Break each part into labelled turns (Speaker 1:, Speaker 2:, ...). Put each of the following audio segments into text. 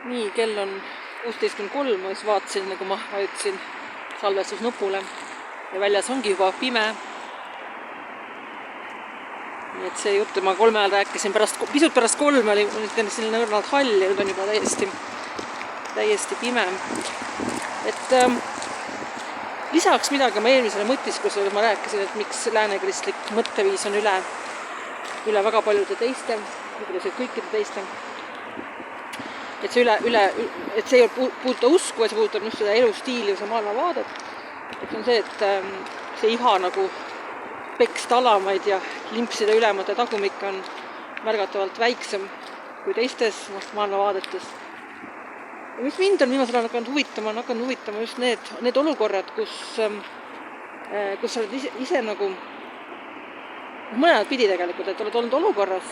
Speaker 1: Nii, kell on 16.03, ma just vaatasin, nagu ma vajutasin salvestusnupule ja väljas ongi juba pime. Nii et see jutt, ma 3 ajal rääkisin, pisut pärast 3 oli selline õrnalt hall ja nüüd on juba täiesti pime. Et lisaks midagi ma eelmisele mõtiskusele ma rääkisin, et miks läänekristlik mõtteviis on üle väga paljude teiste, kõikide teiste. Et see et see ei puuduta usku, see puudutab just seda elustiili ja maailmavaadet. Et on see, et see iha nagu peksta alamaid ja limpsida ülemate tagumik on märgatavalt väiksem kui teistes maailmavaadetes. Ja mis mind on viimasel ajal hakanud huvitama just need olukorrad, kus sa oled ise nagu mõned pidi tegelikult, et oled olnud olukorras,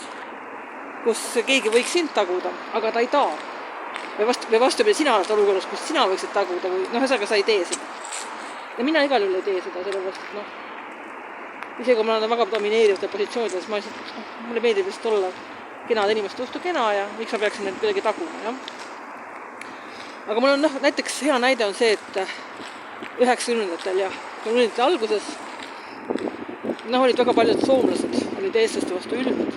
Speaker 1: kus keegi võiks sind taguda, aga ta ei taa. Või vastupidi, sina oled olukorras, kus sina võiksid taguda või ühesõnaga sa ei tee seda. Ja mina igal juhul ei tee seda, sellepärast, et isegi kui ma olen väga domineerivatel positsioonides, mulle meeldib vist olla kenade inimeste vastu kena ja miks ma peaksin neid kuidagi taguma, jah. Aga mul on näiteks hea näide on see, et 90-ndatel ja 90-ndate alguses olid väga paljud soomlased, olid eestlaste vastu ülbed.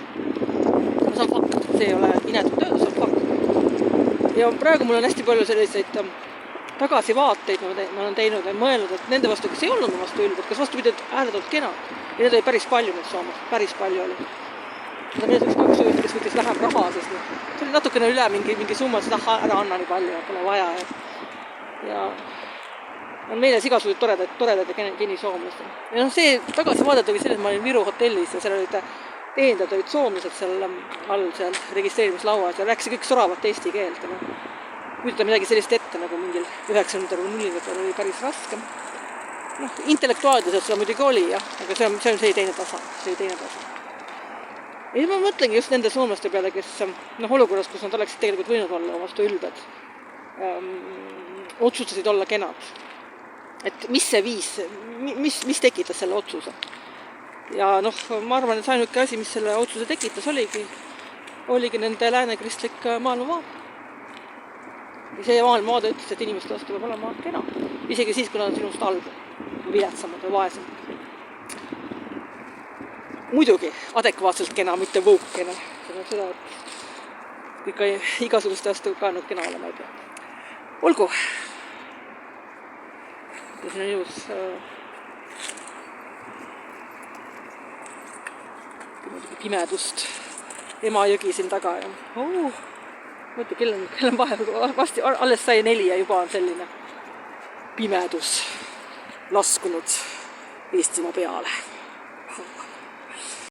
Speaker 1: See on fakt, see ei ole inetult öelda, see on fakt. Ja praegu mul on hästi palju selliseid tagasivaateid, ma olen teinud ja mõelnud, et nende vastu, kes ei olnud vastu ülbed, kas vastupidi ääretult kenad. Ja need oli päris palju need soomlased, päris palju oli. Need on näiteks 2 üht, kes võttis vähem raha, sest see oli natukene üle mingi summa, seda ära anna nii palju, pole vaja. Ja on meeles igasugused toredad ja geni soomlased. Ja see tagasivaadet oli selle, et ma olin Viru hotellis ja seal olid teenindajad olid soomlased seal all seal registreerimislauas ja rääkisid kõik soravat eesti keelt. Kujutada midagi sellist ette nagu mingil 90-ndatel või 0-ndatel oli päris raske. Intellektuaalidest seda muidugi oli, jah, aga see on teine tasa. Ja siis ma mõtlengi just nende soomlaste peale, kes olukorras, kus nad oleksid tegelikult võinud olla vastu ülbed, otsustasid olla kenad. Et mis see viis, mis tekitas selle otsuse? Ja ma arvan, et ainuke asi, mis selle otsuse tekitas, oligi nende läänekristlik maailmavaade. Ja see maailmavaade ütles, et inimeste vastu peab olema kena. Isegi siis, kui nad on sinust halbu, viletsamad või vaesemad. Muidugi, adekvaatselt kena, mitte võuk kena. Seda, et ikka igasuguste vastu ka kena olema ei pea. Olgu. Ja siin on ilus pimedust. Emajõgi siin taga. Mõtle, kell on vahel, alles sai 4 ja juba on selline pimedus laskunud Eestimaa peale.